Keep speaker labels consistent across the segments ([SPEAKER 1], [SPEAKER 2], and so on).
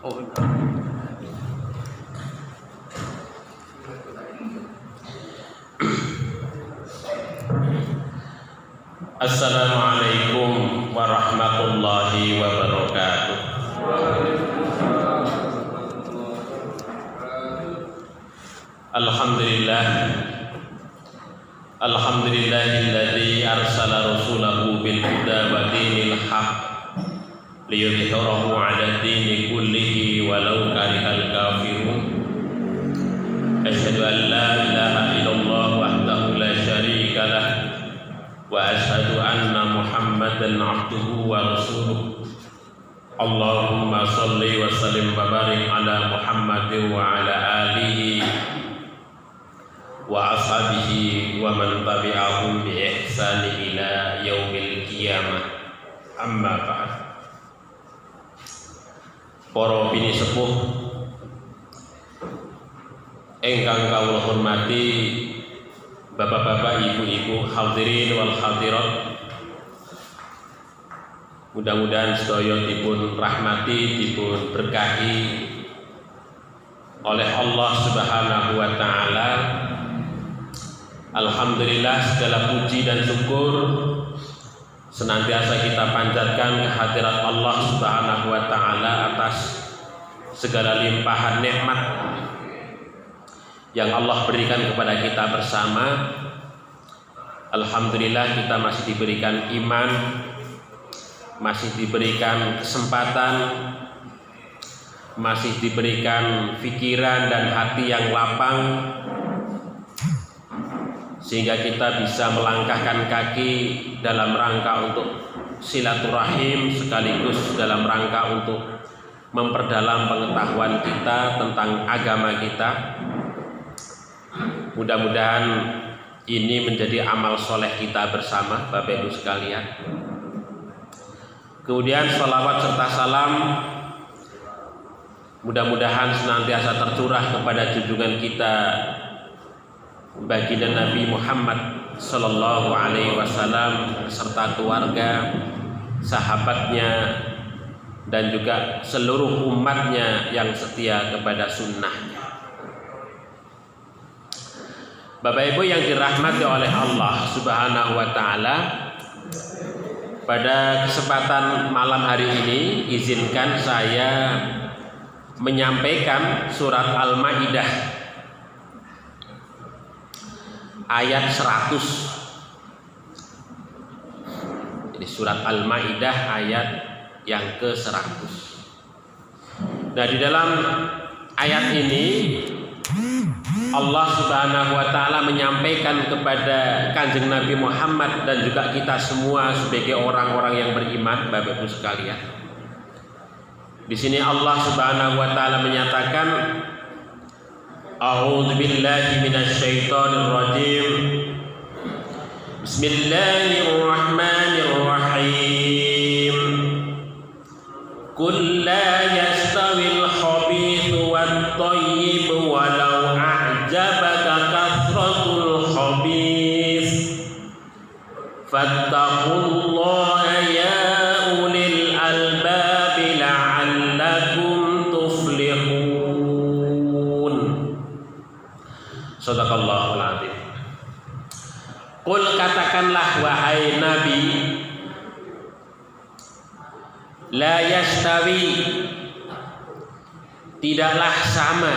[SPEAKER 1] Oh, Assalamualaikum warahmatullahi wabarakatuh. Alhamdulillahilladzi arsala rasulahu bil huda wa dinil haqq liyudhhirahu 'ala dini kullihi walau karihal kafirun. Asyhadu an la ilaha illallah wahdahu la syarika lah wa asyhadu anna Muhammadan 'abduhu wa rasuluh. Allahumma shalli wa sallim wa barik ala Muhammadin wa ala alihi wa ashabihi wa man tabi'ahum bi ihsani ila yaumil qiyamah. Amma ba'd. Para bini sepuh ingkang kawula hormati, bapak-bapak, ibu-ibu, hadirin wal hadirat, mudah-mudahan sedaya dipun rahmati, dipun berkahi oleh Allah Subhanahu wa taala. Alhamdulillah, segala puji dan syukur senantiasa kita panjatkan kehadirat Allah Subhanahu wa taala atas segala limpahan nikmat yang Allah berikan kepada kita bersama. Alhamdulillah, kita masih diberikan iman, masih diberikan kesempatan, masih diberikan pikiran dan hati yang lapang, sehingga kita bisa melangkahkan kaki dalam rangka untuk silaturahim, sekaligus dalam rangka untuk memperdalam pengetahuan kita tentang agama kita. Mudah-mudahan ini menjadi amal soleh kita bersama, Bapak Ibu sekalian. Kemudian sholawat serta salam mudah-mudahan senantiasa tercurah kepada junjungan kita baginda Nabi Muhammad sallallahu alaihi wasallam serta keluarga, sahabatnya, dan juga seluruh umatnya yang setia kepada sunnahnya. Bapak Ibu yang dirahmati oleh Allah Subhanahu wa taala, pada kesempatan malam hari ini izinkan saya menyampaikan surat Al-Maidah ayat 100. Ini surat Al-Maidah ayat yang ke-100. Nah, di dalam ayat ini Allah Subhanahu wa taala menyampaikan kepada Kanjeng Nabi Muhammad dan juga kita semua sebagai orang-orang yang beriman, Bapak Ibu sekalian. Di sini Allah Subhanahu wa taala menyatakan, A'udzu billahi minasy syaithanir rajim. Bismillahirrahmanirrahim. Qul la yastawil khabithu wat thayyib walau a'jabaka kathratul khabith. Fattaqullaha ya ulil albab la'allakum tuflihun. Shadaqallahul adzim. Qul, katakanlah wahai Nabi, la yastawi, tidaklah sama,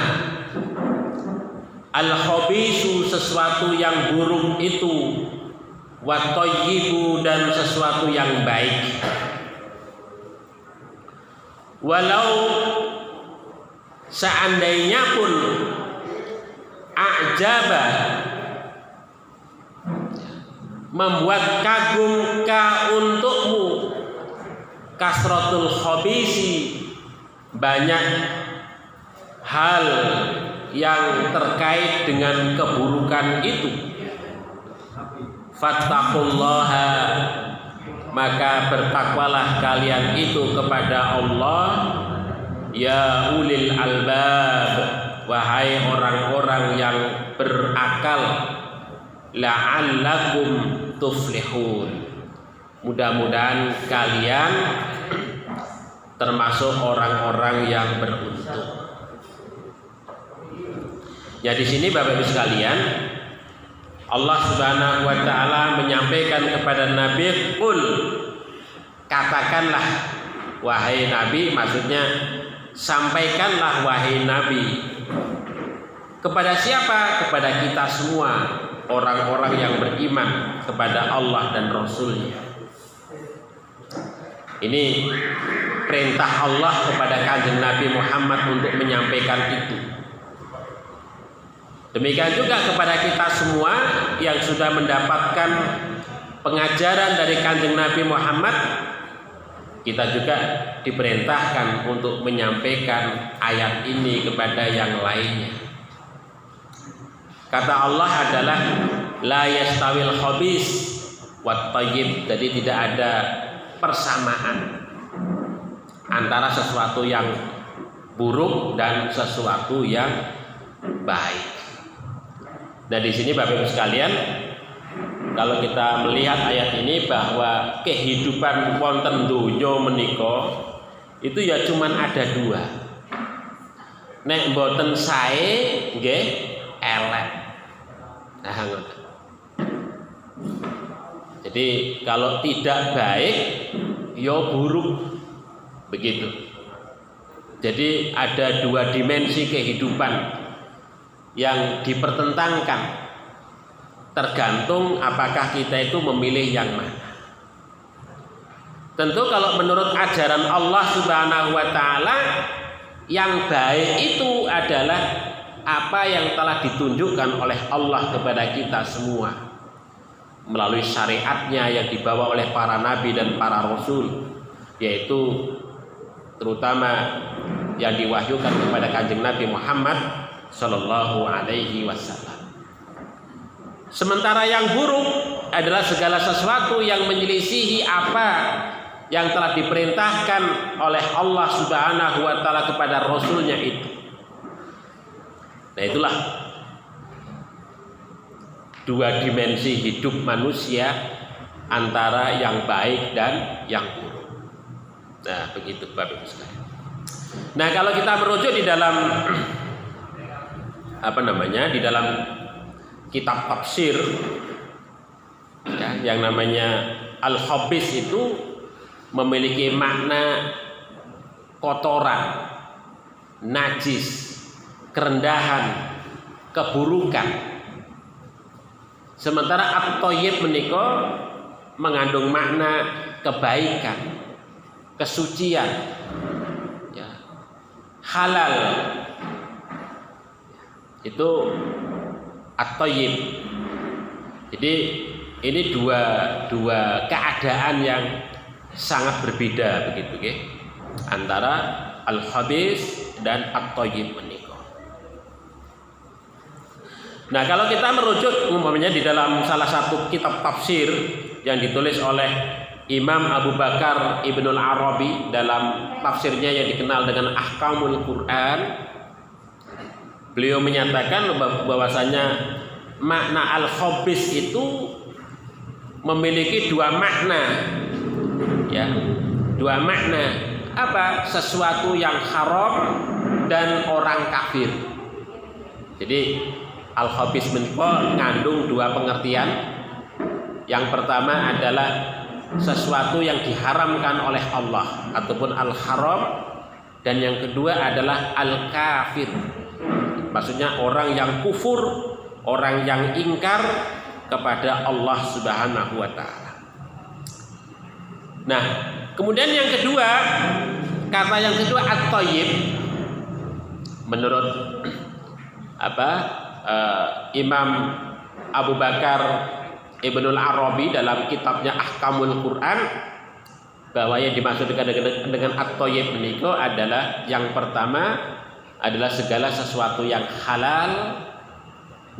[SPEAKER 1] al-khabisu, sesuatu yang buruk itu, wa thayyibu, dan sesuatu yang baik. Walau seandainya pun a'jaba, membuat kagum ka untukmu, kasratul khabisi, banyak hal yang terkait dengan keburukan itu. Fattaqullaha, maka bertakwalah kalian itu kepada Allah, ya ulil albab, wahai orang-orang yang berakal, la'allakum tuflihun, mudah-mudahan kalian termasuk orang-orang yang beruntung. Ya, di sini Bapak Ibu sekalian, Allah Subhanahu wa taala menyampaikan kepada Nabi, "Qul," katakanlah wahai Nabi, maksudnya sampaikanlah wahai Nabi. Kepada siapa? Kepada kita semua, orang-orang yang beriman kepada Allah dan Rasul-Nya. Ini perintah Allah kepada Kanjeng Nabi Muhammad untuk menyampaikan itu. Demikian juga kepada kita semua yang sudah mendapatkan pengajaran dari Kanjeng Nabi Muhammad, kita juga diperintahkan untuk menyampaikan ayat ini kepada yang lainnya. Kata Allah adalah la yastawil khabis wat thayyib, jadi tidak ada persamaan antara sesuatu yang buruk dan sesuatu yang baik. Nah, di sini Bapak Ibu sekalian, kalau kita melihat ayat ini bahwa kehidupan wonten donya menika itu ya cuman ada dua. Nek mboten sae nggih elek. Nah, ngoten. Jadi kalau tidak baik ya buruk, begitu. Jadi ada dua dimensi kehidupan yang dipertentangkan, tergantung apakah kita itu memilih yang mana. Tentu kalau menurut ajaran Allah Subhanahu wa taala, yang baik itu adalah apa yang telah ditunjukkan oleh Allah kepada kita semua melalui syariatnya yang dibawa oleh para nabi dan para rasul, yaitu terutama yang diwahyukan kepada Kanjeng Nabi Muhammad Sallallahu Alaihi Wasallam. Sementara yang buruk adalah segala sesuatu yang menyelisihi apa yang telah diperintahkan oleh Allah Subhanahu wa taala kepada Rasul-Nya itu. Nah, itulah dua dimensi hidup manusia, antara yang baik dan yang buruk. Nah, begitu Bapak Ibu sekalian. Nah, kalau kita merujuk di dalam di dalam kitab tafsir ya, yang namanya Al-Khabis itu memiliki makna kotoran, najis, kerendahan, keburukan. Sementara At-Thayyib menika mengandung makna kebaikan, kesucian, ya, halal. Itu At-Thayyib. Jadi ini dua keadaan yang sangat berbeda begitu, okay? Antara Al-Khabis dan At-Thayyib menika. Nah, kalau kita merujuk umpamanya di dalam salah satu kitab tafsir yang ditulis oleh Imam Abu Bakar Ibnul Arabi dalam tafsirnya yang dikenal dengan Ahkamul Quran, beliau menyatakan bahwasanya makna al-khabis itu memiliki dua makna, ya, dua makna. Apa? Sesuatu yang haram dan orang kafir. Jadi al-khabis mengandung dua pengertian. Yang pertama adalah sesuatu yang diharamkan oleh Allah ataupun al-haram, dan yang kedua adalah al-kafir. Maksudnya orang yang kufur, orang yang ingkar kepada Allah Subhanahu wa taala. Nah, kemudian yang kedua, kata yang kedua at-thayyib, menurut Imam Abu Bakar Ibnul Arabi dalam kitabnya Ahkamul Quran, bahwa yang dimaksud dengan at-thayyib menika adalah yang pertama adalah segala sesuatu yang halal,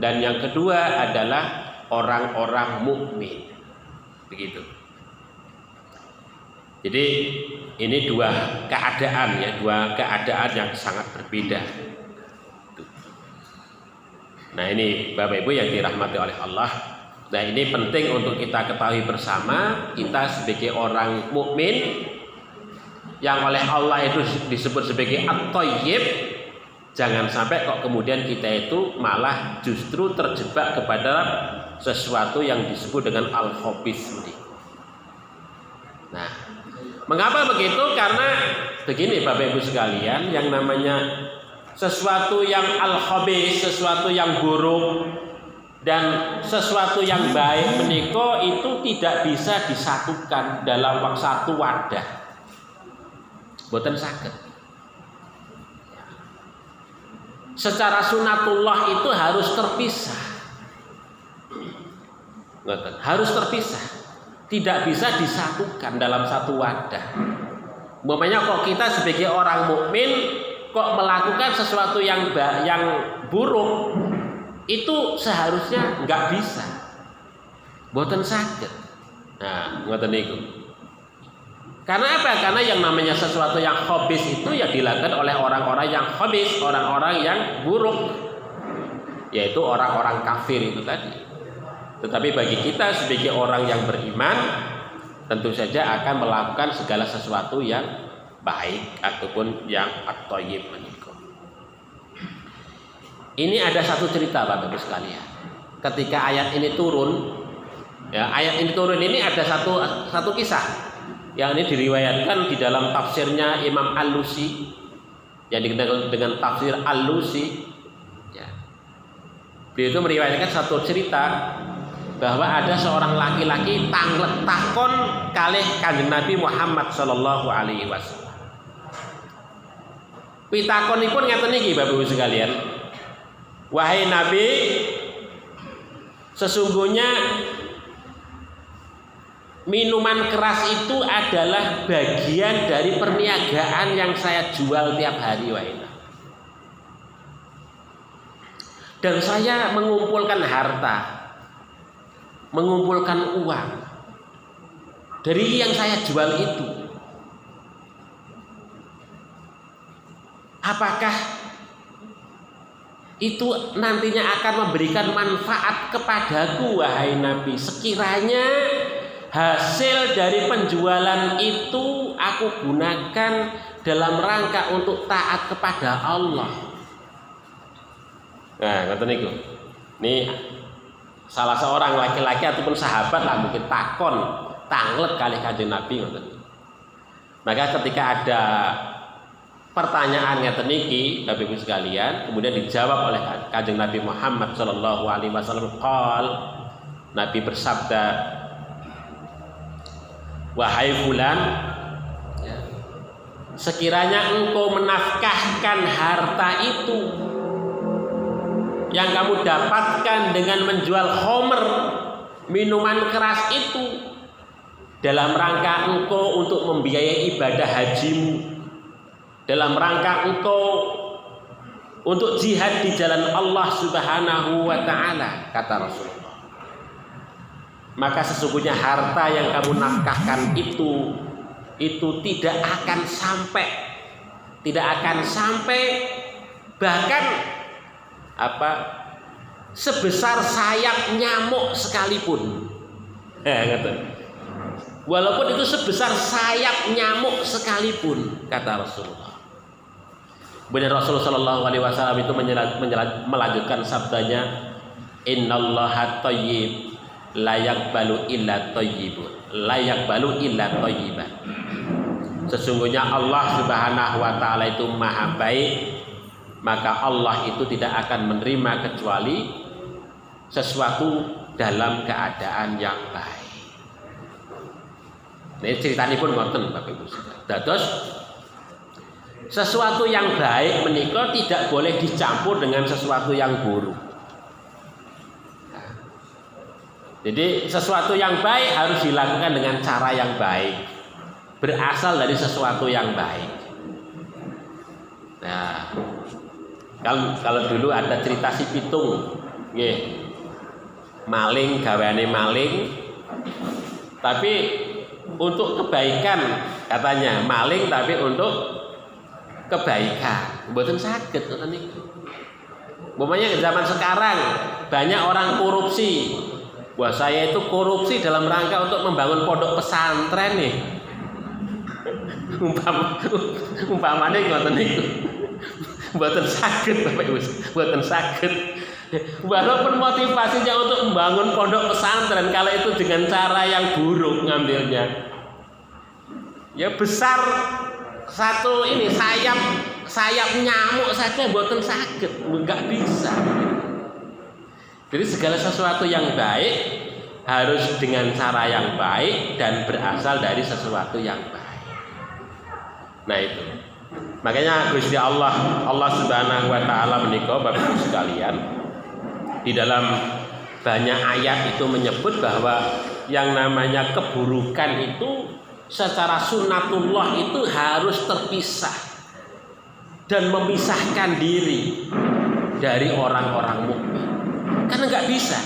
[SPEAKER 1] dan yang kedua adalah orang-orang mukmin. Begitu. Jadi ini dua keadaan, ya, dua keadaan yang sangat berbeda. Nah, ini Bapak Ibu yang dirahmati oleh Allah. Nah, ini penting untuk kita ketahui bersama. Kita sebagai orang mukmin yang oleh Allah itu disebut sebagai at-thayyib, jangan sampai kok kemudian kita itu malah justru terjebak kepada sesuatu yang disebut dengan al-khabith. Nah, mengapa begitu? Karena begini Bapak Ibu sekalian, yang namanya sesuatu yang al-khabith, sesuatu yang buruk dan sesuatu yang baik menika itu tidak bisa disatukan dalam satu wadah. Boten saged. Secara sunatullah itu harus terpisah. Harus terpisah. Tidak bisa disatukan dalam satu wadah. Umpamanya kok kita sebagai orang mukmin kok melakukan sesuatu yang buruk, itu seharusnya nggak bisa. Boten saged. Nah, ngoten niku. Karena apa? Karena yang namanya sesuatu yang khabith itu ya dilakukan oleh orang-orang yang khabith, orang-orang yang buruk, yaitu orang-orang kafir itu tadi. Tetapi bagi kita sebagai orang yang beriman, tentu saja akan melakukan segala sesuatu yang baik ataupun yang at-thayyib. Ini ada satu cerita Bapak Ibu sekalian. Ketika ayat ini turun, ya ayat ini turun ini ada satu kisah yang ini diriwayatkan di dalam tafsirnya Imam Al-Lusi yang dikenal dengan tafsir Al-Lusi. Ya. Beliau itu meriwayatkan satu cerita bahwa ada seorang laki-laki takon kalih Kanjeng Nabi Muhammad sallallahu alaihi wasallam. Pitakonipun ngeten niki Bapak Ibu sekalian. Wahai Nabi, sesungguhnya minuman keras itu adalah bagian dari perniagaan yang saya jual tiap hari, wahai Nabi. Dan saya mengumpulkan harta, mengumpulkan uang dari yang saya jual itu. Apakah itu nantinya akan memberikan manfaat kepadaku, wahai Nabi, sekiranya hasil dari penjualan itu aku gunakan dalam rangka untuk taat kepada Allah? Nah, ngoten niku. Ini salah seorang laki-laki ataupun sahabat lah mungkin takon tanglet kali Kanjeng Nabi ngoten. Maka ketika ada pertanyaan ngeten niki Bapak Ibu sekalian, kemudian dijawab oleh Kanjeng Nabi Muhammad sallallahu alaihi wasallam. Nabi bersabda, wahai fulan, sekiranya engkau menafkahkan harta itu yang kamu dapatkan dengan menjual khamr, minuman keras itu, dalam rangka engkau untuk membiayai ibadah hajimu, dalam rangka engkau untuk jihad di jalan Allah Subhanahu wa ta'ala, kata Rasulullah, maka sesungguhnya harta yang kamu nafkahkan itu tidak akan sampai bahkan sebesar sayap nyamuk sekalipun. Walaupun itu sebesar sayap nyamuk sekalipun, kata Rasulullah. Kemudian Rasulullah Shallallahu Alaihi Wasallam itu melanjutkan sabdanya, Innallaha thayyib layak balu illa thayyibun, layak balu illa thayyiban. Sesungguhnya Allah Subhanahu Wa Taala itu maha baik, maka Allah itu tidak akan menerima kecuali sesuatu dalam keadaan yang baik. Ini ceritanya pun ngoten Bapak Ibu. Dados sesuatu yang baik menika tidak boleh dicampur dengan sesuatu yang buruk. Jadi sesuatu yang baik harus dilakukan dengan cara yang baik, berasal dari sesuatu yang baik. Nah, kalau dulu ada cerita si pitung, maling gaweane maling, tapi untuk kebaikan katanya, maling tapi untuk kebaikan, mboten saged ngoten niku. Umpamanya zaman sekarang banyak orang korupsi. Wah, saya itu korupsi dalam rangka untuk membangun pondok pesantren nih. Umpamane ngoten niku. Mboten saged Bapak Ibu, mboten saged. Walaupun motivasinya untuk membangun pondok pesantren, kalau itu dengan cara yang buruk ngambilnya, ya besar satu ini sayap nyamuk saja mboten saged, nggak bisa. Jadi segala sesuatu yang baik harus dengan cara yang baik dan berasal dari sesuatu yang baik. Nah itu. Makanya Gusti Allah Subhanahu wa taala menika Bapak Ibu sekalian, di dalam banyak ayat itu menyebut bahwa yang namanya keburukan itu secara sunnatullah itu harus terpisah dan memisahkan diri dari orang-orang mukmin. Karena nggak bisa.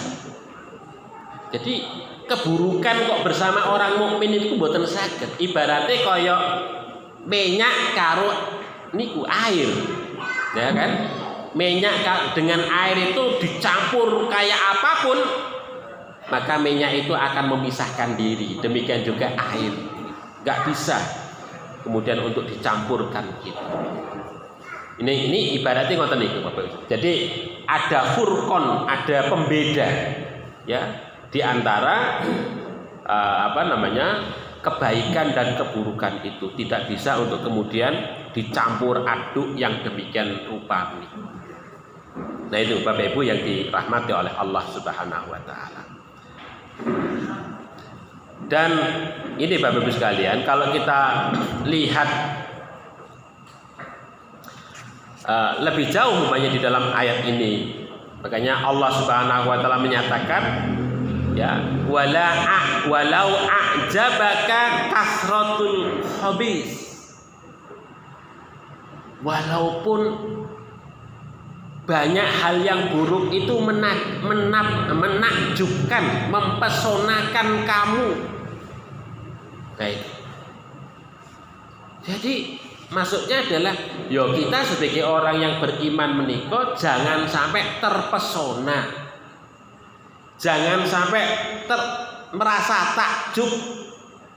[SPEAKER 1] Jadi keburukan kok bersama orang mukmin itu mboten saged. Ibaratnya kaya minyak karo niku air, ya kan? Minyak dengan air itu dicampur kayak apapun, maka minyak itu akan memisahkan diri. Demikian juga air, nggak bisa kemudian untuk dicampurkan gitu. Ini ibaratnya ngoten niku Bapak. Jadi ada furqon, ada pembeda, ya, di antara kebaikan dan keburukan itu tidak bisa untuk kemudian dicampur aduk yang demikian rupa. Nah itu Bapak Ibu yang dirahmati oleh Allah Subhanahu wa taala. Dan ini Bapak Ibu sekalian, kalau kita lihat lebih jauh umpamanya di dalam ayat ini, makanya Allah Subhanahu wa taala menyatakan, ya, walau a'jabaka kasratul khabis, walaupun banyak hal yang buruk itu menakjubkan, mempesonakan kamu. Baik. Jadi maksudnya adalah, yo kita sebagai orang yang beriman menika jangan sampai terpesona, jangan sampai merasa takjub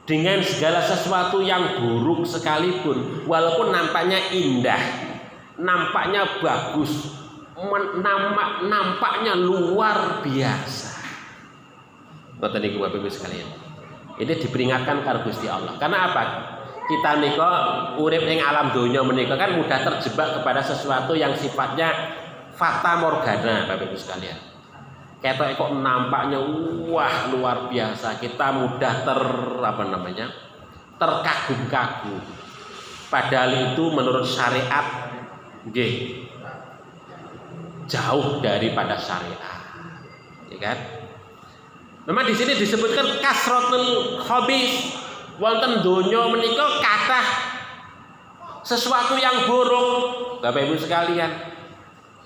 [SPEAKER 1] dengan segala sesuatu yang buruk sekalipun, walaupun nampaknya indah, nampaknya bagus, nampaknya luar biasa. Ngoten niku Bapak Ibu sekalian. Ini diperingatkan karo Gusti Allah. Karena apa? Kita nika urip ing alam donya menika kan mudah terjebak kepada sesuatu yang sifatnya fata morgana Bapak Ibu sekalian. Ketok kok nampaknya wah luar biasa, kita mudah terkagum-kagum. Padahal itu menurut syariat nggih jauh daripada syariat. Ya kan? Memang di sini disebutkan kasratul khabis, wonten donya menika kathah sesuatu yang buruk Bapak Ibu sekalian.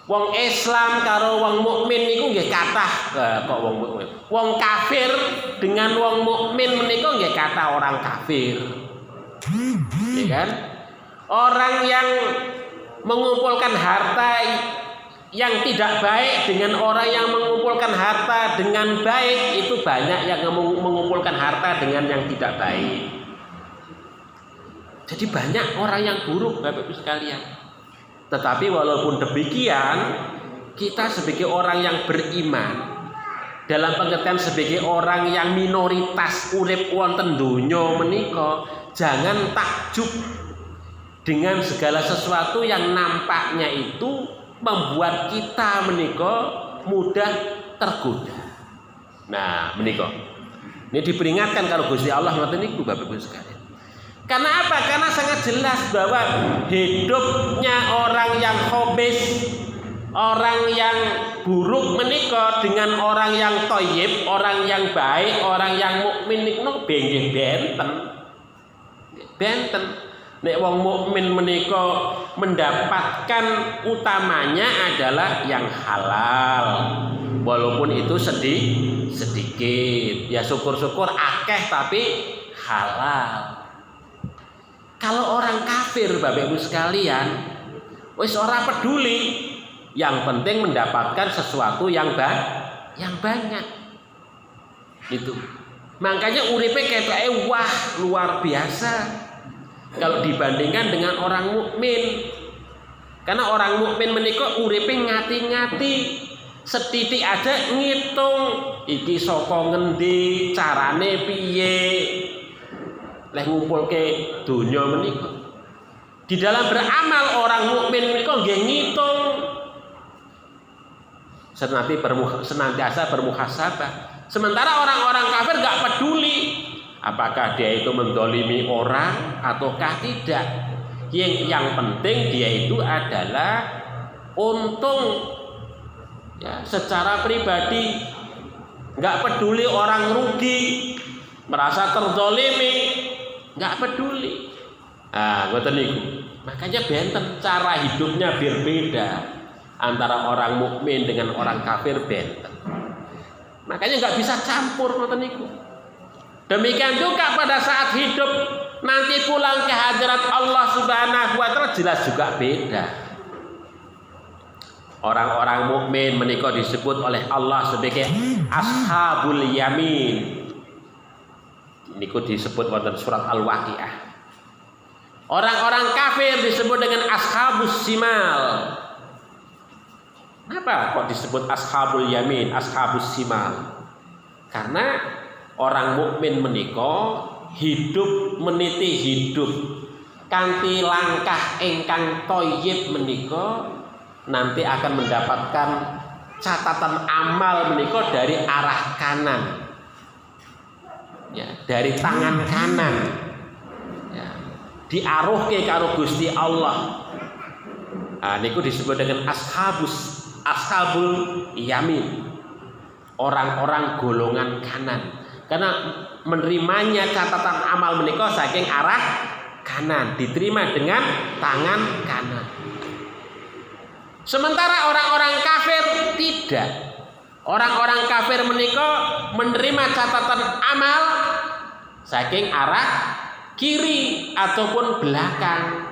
[SPEAKER 1] Wong Islam karo wong mukmin niku nggih kathah kok wong mukmin. Wong kafir dengan wong mukmin menika nggih kathah orang kafir. Ya kan? Orang yang mengumpulkan harta yang tidak baik dengan orang yang mengumpulkan harta dengan baik, itu banyak yang mengumpulkan harta dengan yang tidak baik. Jadi banyak orang yang buruk Bapak Ibu sekalian. Tetapi walaupun demikian, kita sebagai orang yang beriman, dalam pengertian sebagai orang yang minoritas urip wonten donya menika, jangan takjub dengan segala sesuatu yang nampaknya itu membuat kita menika mudah tergoda. Nah, menika ini diperingatkan kalau Gusti Allah ngoten niku Bapak Ibu sekalian. Karena apa? Karena sangat jelas bahwa hidupnya orang yang khabis, orang yang buruk menika dengan orang yang thayyib, orang yang baik, orang yang mukmin niku benggih benten. Nek wong mukmin menika mendapatkan utamanya adalah yang halal, walaupun itu sedikit. Ya syukur-syukur akeh tapi halal. Kalau orang kafir Bapak Ibu sekalian, wis ora peduli, yang penting mendapatkan sesuatu yang banyak. Itu. Makanya uripe ketoke wah luar biasa. kalau dibandingkan dengan orang mukmin. Karena orang mukmin menika uripe ngati-ngati, setitik aja ngitung iki saka ngendi, carane piye leh ngumpulke donya menika. Di dalam beramal orang mukmin menika nggih ngitung, senantiasa bermuhasabah. Sementara orang-orang kafir gak peduli apakah dia itu mendolimi orang ataukah tidak. Yang penting dia itu adalah untung ya, secara pribadi, nggak peduli orang rugi, merasa terzalimi, nggak peduli. Ngoten niku. Makanya benten cara hidupnya berbeda antara orang mukmin dengan orang kafir benten. Makanya nggak bisa campur ngoten niku. Demikian juga pada saat hidup nanti pulang ke hadirat Allah Subhanahu wa taala jelas juga beda. Orang-orang mukmin menika disebut oleh Allah sebagai ashabul yamin. Niku disebut wonten surat Al-Waqiah. Orang-orang kafir disebut dengan ashabus simal. Kenapa kok disebut ashabul yamin, ashabus simal? Karena orang mukmin menika hidup meniti hidup kanthi langkah ingkang thayyib menika nanti akan mendapatkan catatan amal menika dari arah kanan, ya, dari tangan kanan, ya, diaruhke karo Gusti Allah. Niku disebut dengan ashabul yamin, orang-orang golongan kanan. Karena menerimanya catatan amal menika saking arah kanan, diterima dengan tangan kanan. Sementara orang-orang kafir tidak. Orang-orang kafir menika menerima catatan amal saking arah kiri ataupun belakang.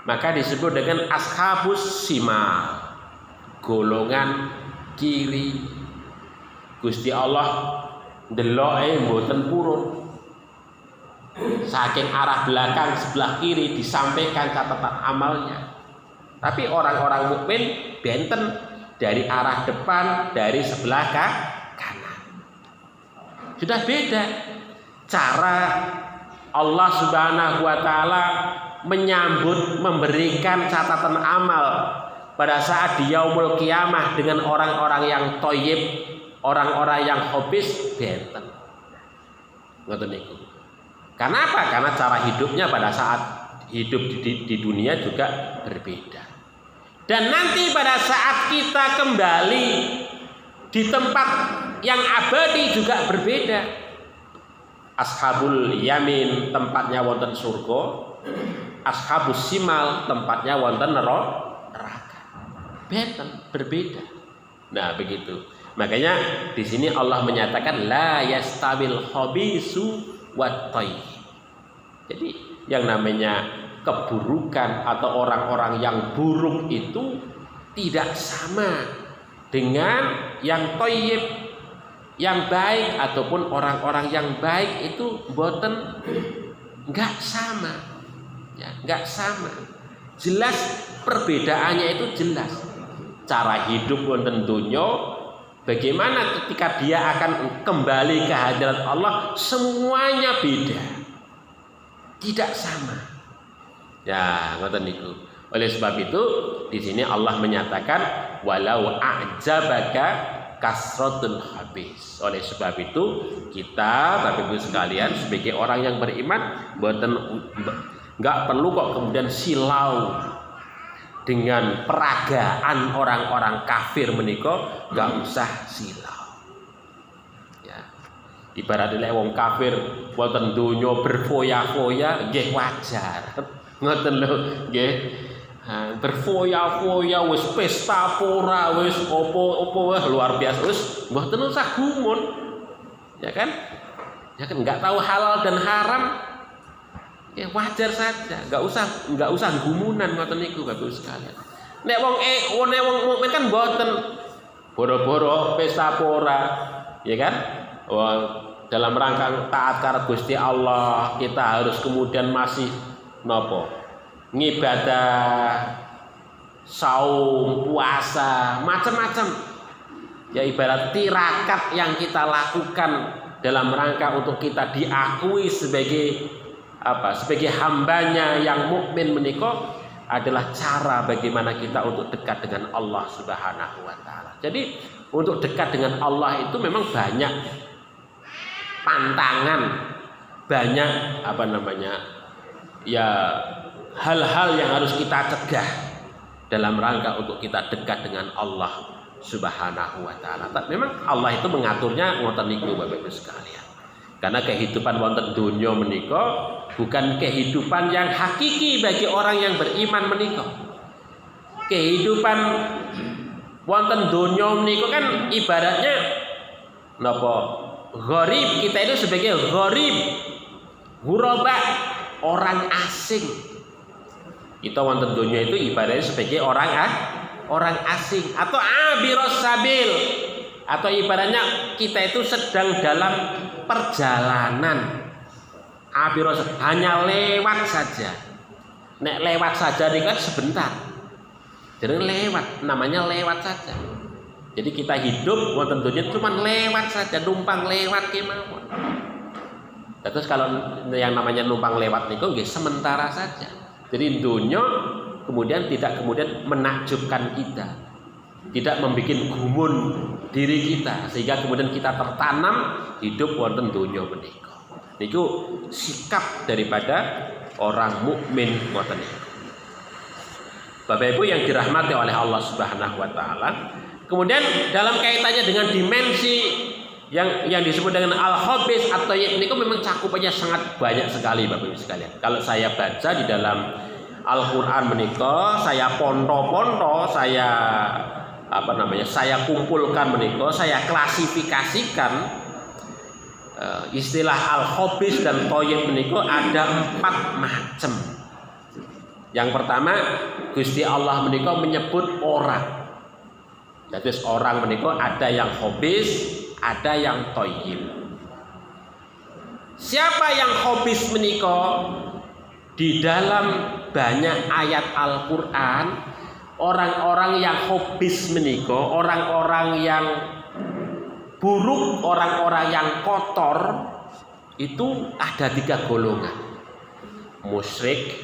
[SPEAKER 1] Maka disebut dengan ashabus simal, golongan kiri. Gusti Allah deloke mboten purun. Saking arah belakang sebelah kiri disampaikan catatan amalnya. Tapi orang-orang mukmin benten dari arah depan, dari sebelah kanan. Sudah beda cara Allah Subhanahu wa taala menyambut, memberikan catatan amal pada saat di yaumul kiamah dengan orang-orang yang thayyib, orang-orang yang habis benten. Ngoten niku. Kenapa? Karena cara hidupnya pada saat hidup di dunia juga berbeda. Dan nanti pada saat kita kembali di tempat yang abadi juga berbeda. Ashabul yamin tempatnya wonten surga, ashabus simal tempatnya wonten neraka. Benten, berbeda. Nah, begitu. Makanya di sini Allah menyatakan la yastabil khabisu wat thayyib. Jadi yang namanya keburukan atau orang-orang yang buruk itu tidak sama dengan yang thayyib, yang baik, ataupun orang-orang yang baik itu mboten enggak sama. Ya, enggak sama. Jelas perbedaannya itu jelas. Cara hidup wonten donya, bagaimana ketika dia akan kembali ke hadirat Allah, semuanya beda. Tidak sama. Ya, ngoten niku. Oleh sebab itu di sini Allah menyatakan walau a'jabaka kasratul habis. Oleh sebab itu kita Bapak Ibu sekalian sebagai orang yang beriman enggak perlu kok kemudian silau dengan peragaan orang-orang kafir menika, enggak usah silau. Ya. Ibaratnya wong kafir wonten donya berfoya-foya nggih wajar. Ngoten lho nggih. Berfoya-foya wis pesta pora wis opo-opo luar biasa wis mboten usah gumun. Ya kan? Ya kan enggak tahu halal dan haram. Ya wajar saja, enggak usah gumunan ngoten niku Bapak sekalian. Nek wong mukmin kan mboten boro-boro pesta pora, ya kan? Dalam rangka taat karo Gusti Allah, kita harus kemudian masih nopo ngibadah, saum, puasa, macam-macam. Ya ibarat tirakat yang kita lakukan dalam rangka untuk kita diakui sebagai apa? Sebagai hambanya yang mukmin menika adalah cara bagaimana kita untuk dekat dengan Allah Subhanahu wa taala. Jadi untuk dekat dengan Allah itu memang banyak pantangan, banyak apa namanya? Ya hal-hal yang harus kita cegah dalam rangka untuk kita dekat dengan Allah Subhanahu wa taala. Memang Allah itu mengaturnya ngoten niku Bapak Ibu sekalian. Karena kehidupan wonten donya menika bukan kehidupan yang hakiki bagi orang yang beriman menika. Kehidupan wonten donya menika kan ibaratnya napa? Gharib, kita itu sebagai gharib, ghuraba, orang asing. Kita wonten donya itu ibaratnya sebagai orang asing atau abiros sabil, atau ibaratnya kita itu sedang dalam perjalanan. Abiros hanya lewat saja. Nek lewat saja ini kan sebentar. Jadi lewat, namanya lewat saja. Jadi kita hidup wonten donya cuma lewat saja, numpang lewat kemawon. Terus kalau yang namanya numpang lewat niku nggih sementara saja. Jadi donya kemudian tidak kemudian menakjubkan kita, tidak membuat gumun diri kita sehingga kemudian kita tertanam hidup wonten donya menika. Niku sikap daripada orang mukmin ngoten niku. Bapak Ibu yang dirahmati oleh Allah Subhanahu wa taala. Kemudian dalam kaitannya dengan dimensi yang disebut dengan al-khabis atau niku memang cakupannya sangat banyak sekali Bapak Ibu sekalian. Kalau saya baca di dalam Al-Qur'an menika, saya ponto-ponto, saya kumpulkan menika, saya klasifikasikan istilah al-khabis dan thayyib menika ada 4 macam. Yang pertama, Gusti Allah menika menyebut orang. Jadi orang menika ada yang khabis, ada yang thayyib. Siapa yang khabis menika? Di dalam banyak ayat Al-Qur'an, orang-orang yang khabis menika, orang-orang yang buruk, orang-orang yang kotor itu ada 3 golongan. Musyrik,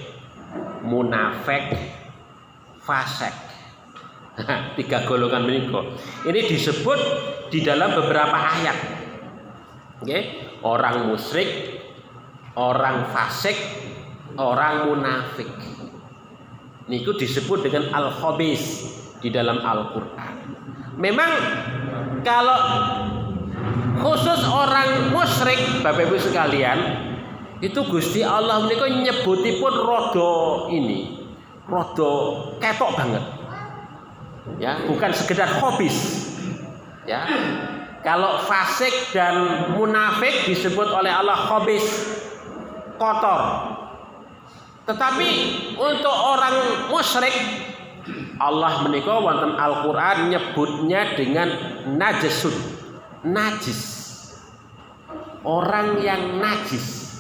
[SPEAKER 1] munafik, fasik. 3 golongan menika. Ini disebut di dalam beberapa ayat. Okay? Orang musyrik, orang fasik, orang munafik. Niku disebut dengan al-khabis di dalam Al-Qur'an. Memang kalau khusus orang musyrik Bapak Ibu sekalian, itu Gusti Allah menika nyebutipun rada ketok banget. Ya, bukan sekedar khabis. Ya. Kalau fasik dan munafik disebut oleh Allah khabis, kotor. Tetapi untuk orang musyrik Allah menika wonten Al-Qur'an nyebutnya dengan najasun, najis. Orang yang najis,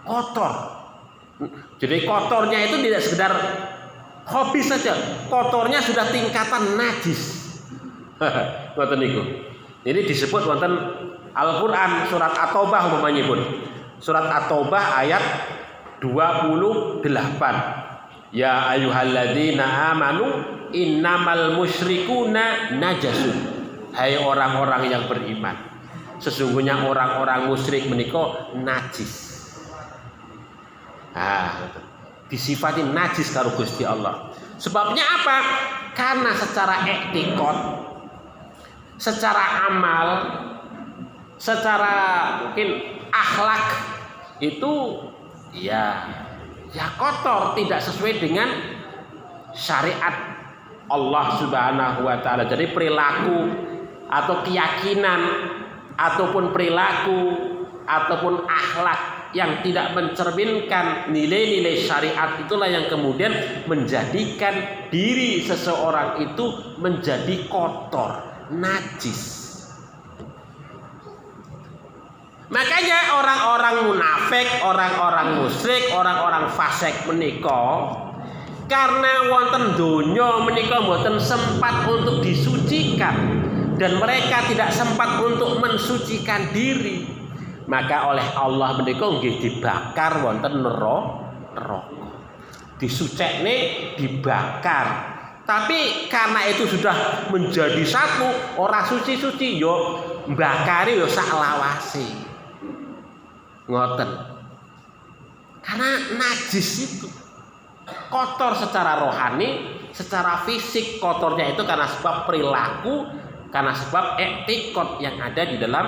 [SPEAKER 1] kotor. Jadi kotornya itu tidak sekedar khabis saja, kotornya sudah tingkatan najis. Ngoten niku. Ini disebut wonten Al-Qur'an surat At-Taubah umpamanya pun. Surat At-Taubah ayat 28. Ya ayyuhalladzina amanu innamal musyrikuna najasun. Hai orang-orang yang beriman, sesungguhnya orang-orang musyrik menika najis. Disifati najis karo Gusti Allah. Sebabnya apa? Karena secara etikot, secara amal, secara mungkin akhlak itu ya kotor, tidak sesuai dengan syariat Allah Subhanahu wa taala. Jadi perilaku atau keyakinan ataupun perilaku ataupun akhlak yang tidak mencerminkan nilai-nilai syariat itulah yang kemudian menjadikan diri seseorang itu menjadi kotor, najis. Makanya orang-orang munafik, orang-orang musyrik, orang-orang fasik menika karena wonten donya menika mboten sempat untuk disucikan dan mereka tidak sempat untuk mensucikan diri, maka oleh Allah menika nggih dibakar wonten neraka. Disucekne dibakar. Tapi karena itu sudah menjadi satu, ora suci-suci yo mbakari yo sak lawase. Ngoten. Karena najis itu kotor secara rohani, secara fisik kotornya itu karena sebab perilaku, karena sebab etikot yang ada di dalam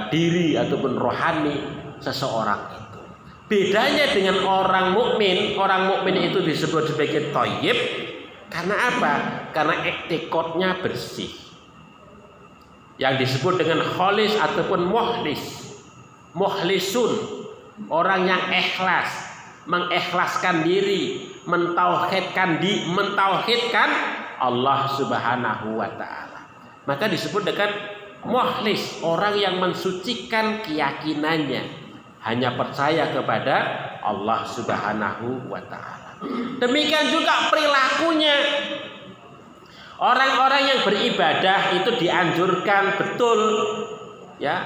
[SPEAKER 1] diri ataupun rohani seseorang itu. Bedanya dengan orang mukmin itu disebut sebagai thayyib. Karena apa? Karena etikotnya bersih. Yang disebut dengan kholis ataupun mukhlisun, orang yang ikhlas, mengikhlaskan diri, mentauhidkan Allah Subhanahu wa taala. Maka disebut dengan mukhlis, orang yang mensucikan keyakinannya, hanya percaya kepada Allah Subhanahu wa taala. Demikian juga perilakunya. Orang-orang yang beribadah itu dianjurkan betul ya,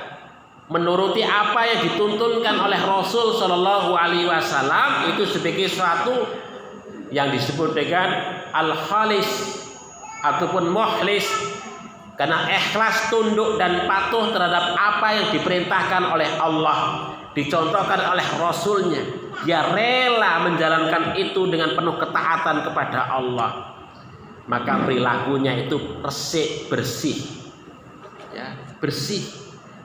[SPEAKER 1] menuruti apa yang dituntunkan oleh Rasul Shallallahu Alaihi Wasallam, itu sebagai suatu yang disebut dengan al-khalis ataupun mukhlis, karena ikhlas, tunduk dan patuh terhadap apa yang diperintahkan oleh Allah, dicontohkan oleh Rasulnya. Dia rela menjalankan itu dengan penuh ketaatan kepada Allah. Maka perilakunya itu resik, bersih ya, bersih.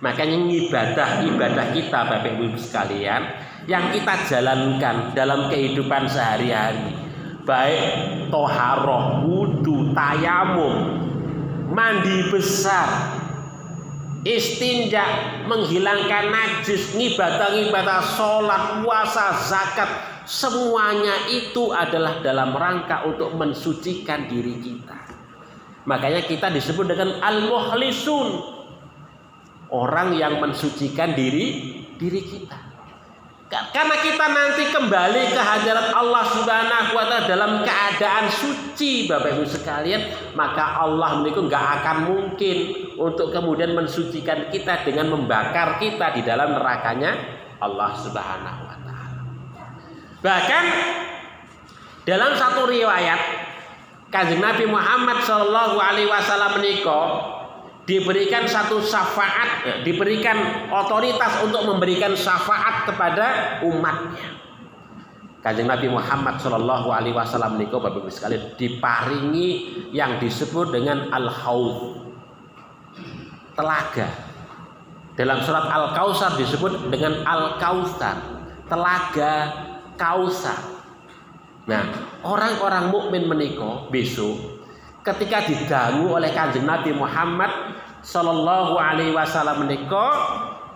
[SPEAKER 1] Makanya ibadah kita Bapak Ibu sekalian yang kita jalankan dalam kehidupan sehari-hari, baik toharoh, wudu, tayamum, mandi besar, istinja, menghilangkan najis, ngibadah, sholat, puasa, zakat, semuanya itu adalah dalam rangka untuk mensucikan diri kita. Makanya kita disebut dengan al-mukhlisun, orang yang mensucikan diri kita. Karena kita nanti kembali ke hadirat Allah Subhanahu wa taala dalam keadaan suci Bapak Ibu sekalian, maka Allah menika enggak akan mungkin untuk kemudian mensucikan kita dengan membakar kita di dalam nerakanya Allah Subhanahu wa taala. Bahkan dalam satu riwayat Kanjeng Nabi Muhammad sallallahu alaihi wasallam menika diberikan satu syafaat, diberikan otoritas untuk memberikan syafaat kepada umatnya. Kanjeng Nabi Muhammad Shallallahu Alaihi Wasallam niku Bapak Ibu sekalian diparingi yang disebut dengan al-haud, telaga. Dalam surat Al-Kautsar disebut dengan al-kautsar, telaga Kautsar. Nah, orang-orang mukmin menika besok ketika didangu oleh Kanjeng Nabi Muhammad Sallallahu Alaihi Wasallam menika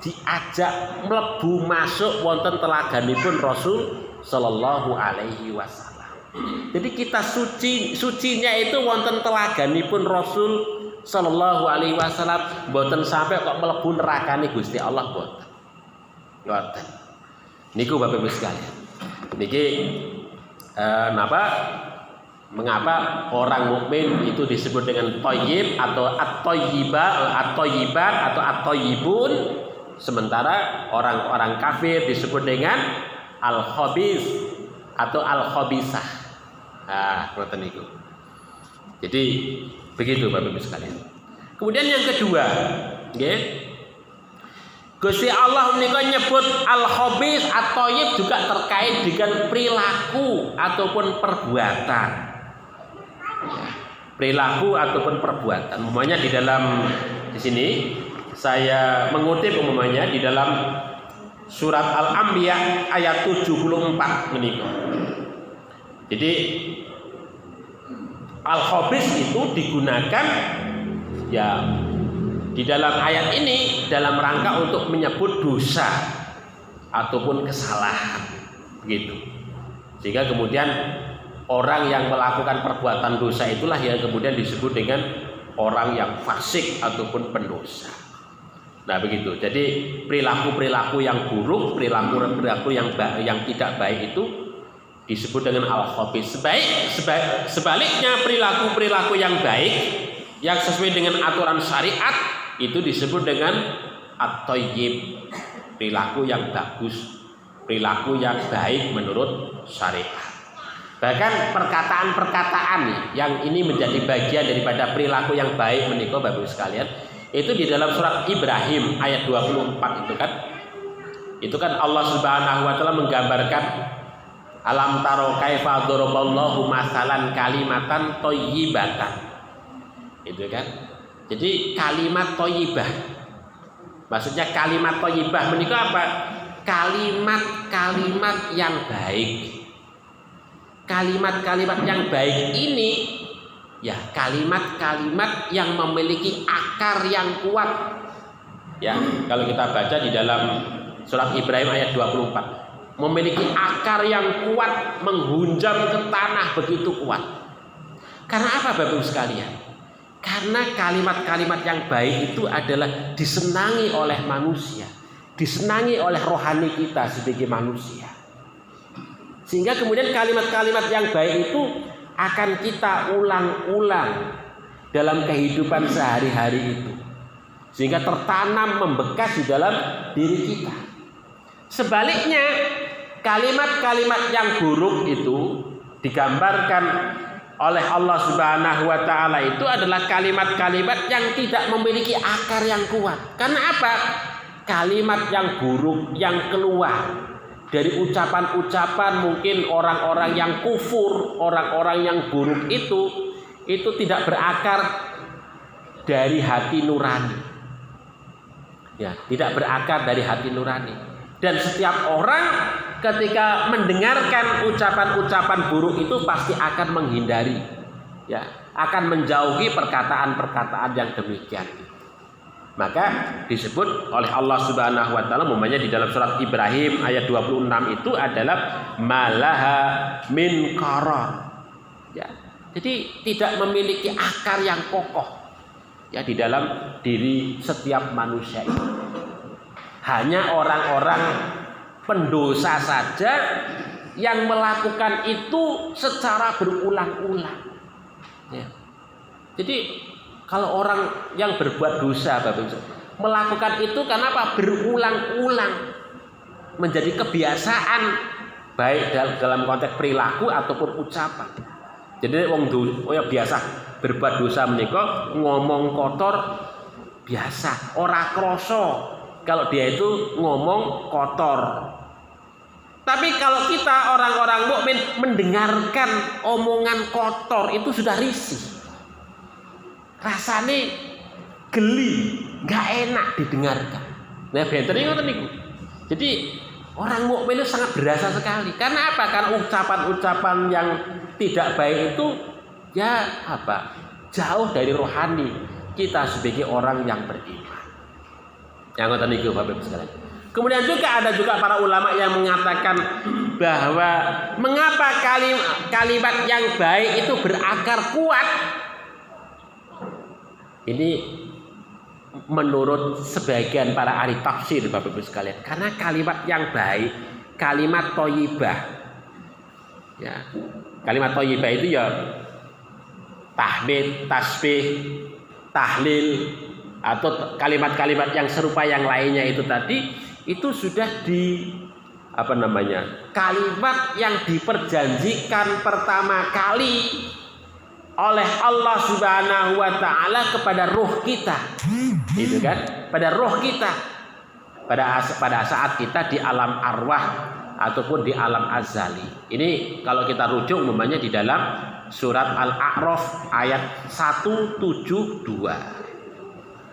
[SPEAKER 1] diajak mlebu masuk wonten telaganipun Rasul Sallallahu Alaihi Wasallam. Jadi kita sucinya itu wonten telaganipun Rasul Sallallahu Alaihi Wasallam, mboten sampai kok mlebu nerakane Gusti Allah mboten. Ngoten. Niku Bapak Ibu sekalian. Niki mengapa orang mukmin itu disebut dengan thayyib atau at-thayyibat atau at-thayyibun, sementara orang-orang kafir disebut dengan al-khabith atau al-khabisah. Nah, ngoten niku. Jadi begitu Bapak Ibu sekalian. Kemudian yang kedua, nggih. Gusti Allah menika nyebut al-khabith at-thayyib juga terkait dengan perilaku ataupun perbuatan. Perilaku ataupun perbuatan. Umpamanya di sini saya mengutip umpamanya di dalam surat Al-Anbiya ayat 74 menika. Jadi al-khabith itu digunakan ya di dalam ayat ini dalam rangka untuk menyebut dosa ataupun kesalahan begitu. Sehingga kemudian orang yang melakukan perbuatan dosa itulah yang kemudian disebut dengan orang yang fasik ataupun pendosa. Nah begitu. Jadi perilaku-perilaku yang buruk, perilaku-perilaku yang tidak baik itu disebut dengan al-khabith. Sebaliknya perilaku-perilaku yang baik yang sesuai dengan aturan syariat itu disebut dengan at-thayyib. Perilaku yang bagus, perilaku yang baik menurut syariat. Bahkan perkataan-perkataan yang ini menjadi bagian daripada perilaku yang baik menika Bapak Ibu sekalian. Itu di dalam surat Ibrahim ayat 24 itu kan Allah Subhanahu wa taala menggambarkan alam taro kaifa daraballahu masalan kalimatan thayyibatan. Itu kan. Jadi kalimat thayyibah. Maksudnya kalimat thayyibah menika apa? Kalimat-kalimat yang baik. Kalimat-kalimat yang baik ini ya kalimat-kalimat yang memiliki akar yang kuat. Ya, kalau kita baca di dalam surat Ibrahim ayat 24, memiliki akar yang kuat, menghunjam ke tanah begitu kuat. Karena apa Bapak Ibu sekalian? Karena kalimat-kalimat yang baik itu adalah disenangi oleh manusia, disenangi oleh rohani kita sebagai manusia. Sehingga kemudian kalimat-kalimat yang baik itu akan kita ulang-ulang dalam kehidupan sehari-hari itu, sehingga tertanam membekas di dalam diri kita. Sebaliknya kalimat-kalimat yang buruk itu digambarkan oleh Allah Subhanahu wa taala itu adalah kalimat-kalimat yang tidak memiliki akar yang kuat. Karena apa? Kalimat yang buruk yang keluar dari ucapan-ucapan mungkin orang-orang yang kufur, orang-orang yang buruk itu tidak berakar dari hati nurani. Ya, tidak berakar dari hati nurani. Dan setiap orang ketika mendengarkan ucapan-ucapan buruk itu pasti akan menghindari, ya, akan menjauhi perkataan-perkataan yang demikian. Maka disebut oleh Allah Subhanahu wa taala umpamanya di dalam surat Ibrahim ayat 26 itu adalah malaha min qarar. Ya. Jadi tidak memiliki akar yang kokoh ya di dalam diri setiap manusia itu. Hanya orang-orang pendosa saja yang melakukan itu secara berulang-ulang. Ya. Jadi kalau orang yang berbuat dosa Bapak Ibu melakukan itu karena apa? Berulang-ulang menjadi kebiasaan baik dalam konteks perilaku ataupun ucapan. Jadi wong biasa berbuat dosa menika ngomong kotor biasa, ora kroso kalau dia itu ngomong kotor. Tapi kalau kita orang-orang mukmin mendengarkan omongan kotor itu sudah risih. Rasanya geli, nggak enak didengarkan. Nah, benten ngoten niku. Jadi orang mukmin itu sangat berasa sekali. Karena apa? Karena ucapan-ucapan yang tidak baik itu ya apa? Jauh dari rohani kita sebagai orang yang beriman. Yang ngoten niku Bapak Ibu sekalian. Kemudian juga ada juga para ulama yang mengatakan bahwa mengapa kalimat yang baik itu berakar kuat. Ini menurut sebagian para ahli tafsir Bapak Ibu sekalian, karena kalimat yang baik, kalimat thayyibah. Ya. Kalimat thayyibah itu ya tahmid, tasbih, tahlil atau kalimat-kalimat yang serupa yang lainnya itu tadi itu sudah kalimat yang diperjanjikan pertama kali oleh Allah Subhanahu wa taala kepada ruh kita. Gitu kan? Pada ruh kita. Pada saat kita di alam arwah ataupun di alam azali. Ini kalau kita rujuk umpamanya di dalam surat Al-A'raf ayat 172.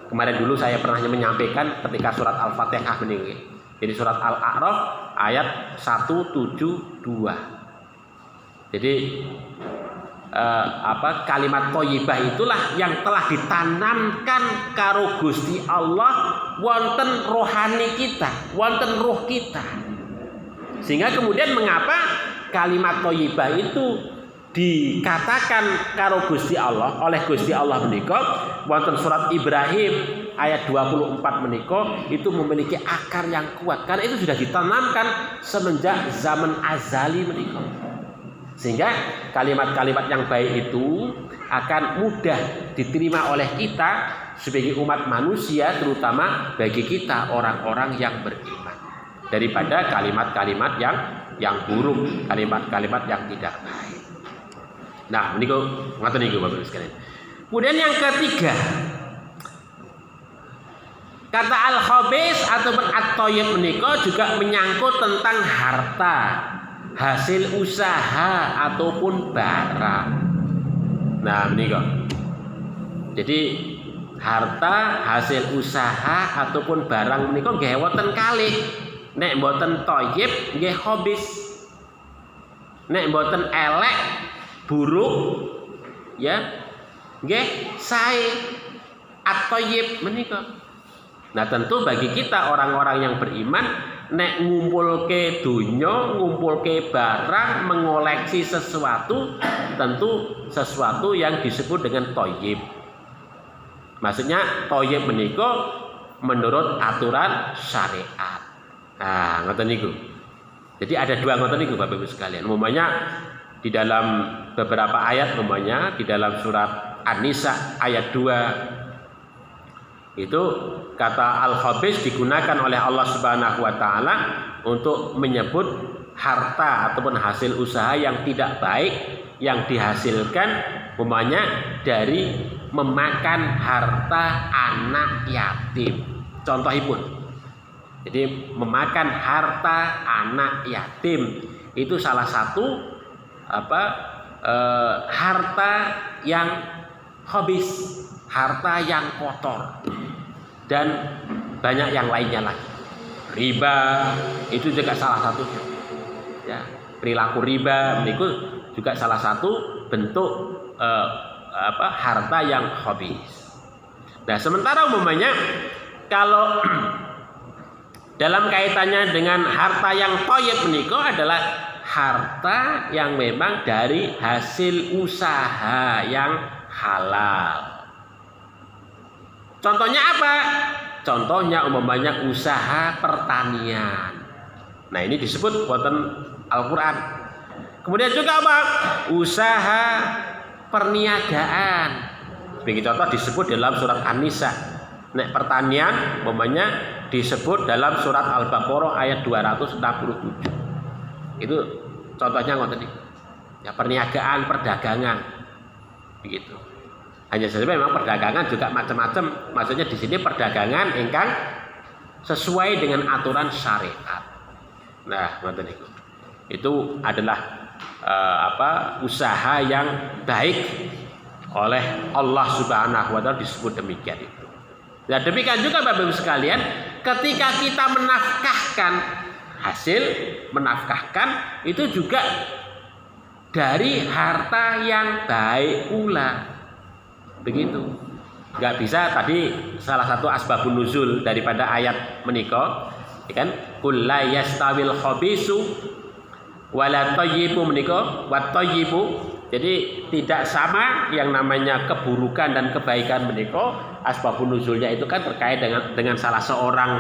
[SPEAKER 1] Kemarin dulu saya pernah menyampaikan ketika surat Al-Fatihah ini. Jadi surat Al-A'raf ayat 172. Jadi kalimat thayyibah itulah yang telah ditanamkan karo Gusti Allah wonten rohani kita, wonten ruh kita. Sehingga kemudian mengapa kalimat thayyibah itu dikatakan karo Gusti Allah oleh Gusti Allah menika wonten surat Ibrahim ayat 24 menika itu memiliki akar yang kuat karena itu sudah ditanamkan semenjak zaman azali menika. Sehingga kalimat-kalimat yang baik itu akan mudah diterima oleh kita sebagai umat manusia, terutama bagi kita orang-orang yang beriman, daripada kalimat-kalimat yang buruk, kalimat-kalimat yang tidak baik. Nah, niku ngoten niku Bapak Ibu sekalian. Kemudian yang ketiga, kata al-khabis ataupun at-thayyib menika juga menyangkut tentang harta, hasil usaha ataupun barang. Nah, menika. Jadi harta, hasil usaha ataupun barang menika nggih wonten kalih. Nek mboten thayyib nggih khabis. Nek mboten elek buruk ya nggih sae at-thayyib menika. Nah, tentu bagi kita orang-orang yang beriman nek ngumpulke donya, ngumpulke barang, mengoleksi sesuatu, tentu sesuatu yang disebut dengan thayyib. Maksudnya thayyib menika menurut aturan syariat. Nah, ngoten niku. Jadi ada dua ngoten niku Bapak Ibu sekalian. Umpamanya di dalam beberapa ayat, umpamanya di dalam surat An-Nisa ayat 2 itu kata al-khabis digunakan oleh Allah Subhanahu wa taala untuk menyebut harta ataupun hasil usaha yang tidak baik yang dihasilkan umpamanya dari memakan harta anak yatim. Contohipun. Jadi memakan harta anak yatim itu salah satu harta yang khabis, harta yang kotor, dan banyak yang lainnya lagi. Riba itu juga salah satunya. Ya, perilaku riba itu juga salah satu bentuk harta yang khabis. Nah, sementara umumnya kalau dalam kaitannya dengan harta yang thayyib menika adalah harta yang memang dari hasil usaha yang halal. Contohnya apa? Contohnya umpamanya usaha pertanian. Nah, ini disebut wonten Al-Qur'an. Kemudian juga apa? Usaha perniagaan. Sebagai contoh disebut dalam surat An-Nisa. Nek pertanian umpamanya disebut dalam surat Al-Baqarah ayat 267. Itu contohnya ngoten iki. Ya, perniagaan, perdagangan. Begitu. Hanya saja memang perdagangan juga macam-macam. Maksudnya di sini perdagangan ingkang sesuai dengan aturan syariat. Nah, ngoten niku. Itu adalah usaha yang baik oleh Allah Subhanahu wa taala disebut demikian itu. Nah, demikian juga Bapak Ibu sekalian, ketika kita menafkahkan hasil, menafkahkan itu juga dari harta yang baik pula. Begitu. Enggak bisa tadi salah satu asbabun nuzul daripada ayat menika, ya kan? Qul la yastawil khabisu wala thayyibu menika, wat thayyibu. Jadi tidak sama yang namanya keburukan dan kebaikan menika. Asbabun nuzulnya itu kan terkait dengan salah seorang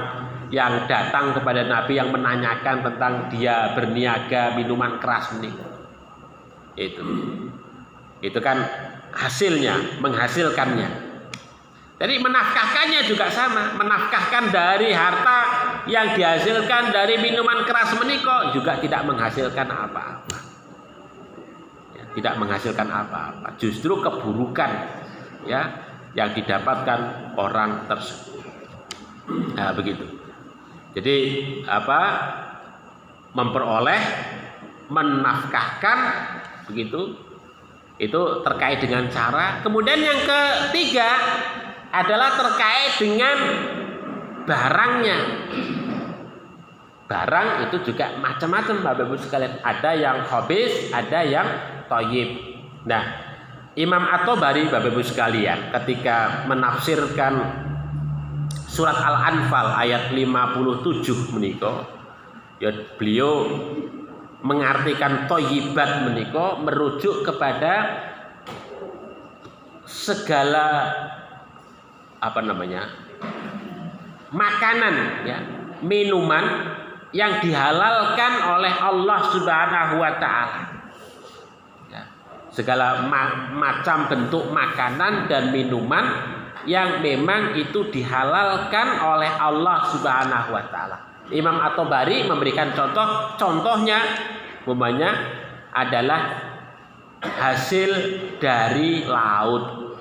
[SPEAKER 1] yang datang kepada Nabi yang menanyakan tentang dia berniaga minuman keras menika. Itu kan hasilnya, menghasilkannya. Jadi menafkahkannya juga sama, menafkahkan dari harta yang dihasilkan dari minuman keras menika juga tidak menghasilkan apa-apa. Ya, tidak menghasilkan apa-apa, justru keburukan ya yang didapatkan orang tersebut. Nah, begitu. Jadi memperoleh, menafkahkan begitu. Itu terkait dengan cara. Kemudian yang ketiga adalah terkait dengan barangnya. Barang itu juga macam-macam Bapak Ibu sekalian. Ada yang khabis, ada yang thayyib. Nah, Imam At-Tabari Bapak Ibu sekalian ketika menafsirkan surat Al-Anfal ayat 57 menika, ya beliau mengartikan thayyibat menika merujuk kepada segala makanan ya, minuman yang dihalalkan oleh Allah Subhanahu wa taala. Ya, segala macam bentuk makanan dan minuman yang memang itu dihalalkan oleh Allah Subhanahu wa taala. Imam At-Tabari memberikan contohnya umpamanya adalah hasil dari laut.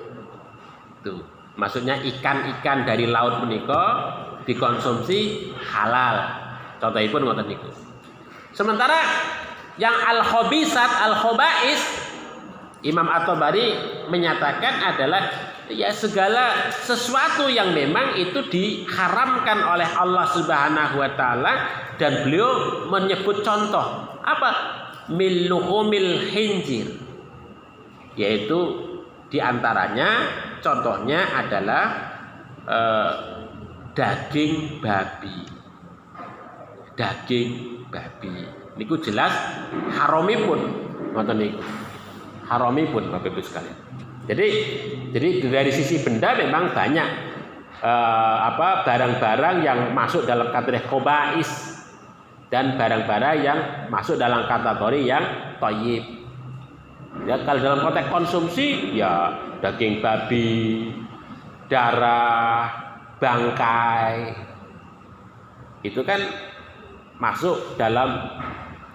[SPEAKER 1] Tuh, maksudnya ikan-ikan dari laut menika dikonsumsi halal. Contohipun ngoten niku. Sementara yang al-khabisat, al-khaba'is, Imam At-Tabari menyatakan adalah ya segala sesuatu yang memang itu diharamkan oleh Allah Subhanahu wa taala, dan beliau menyebut contoh apa? Miluhumil khinzir, yaitu diantaranya contohnya adalah daging babi. Niku jelas haramipun, ngoten niku. Haramipun Bapak Ibu sekalian. Jadi dari sisi benda memang banyak barang-barang yang masuk dalam kategori khaba'is dan barang-barang yang masuk dalam kategori yang thayyib. Ya, kalau dalam konteks konsumsi ya daging babi, darah, bangkai, itu kan masuk dalam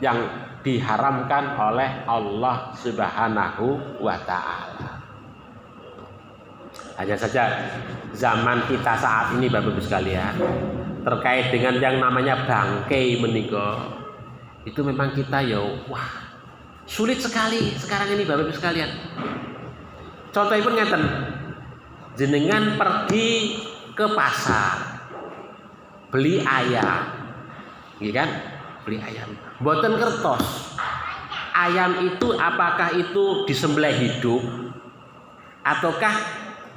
[SPEAKER 1] yang diharamkan oleh Allah Subhanahu wa taala. Hanya saja zaman kita saat ini Bapak Ibu sekalian, terkait dengan yang namanya bangkai menika, itu memang kita sulit sekali sekarang ini Bapak Ibu sekalian. Contohnya pun ngeten, jenengan pergi ke pasar beli ayam, gitu kan? Beli ayam, mboten kertos. Ayam itu apakah itu disembelih hidup ataukah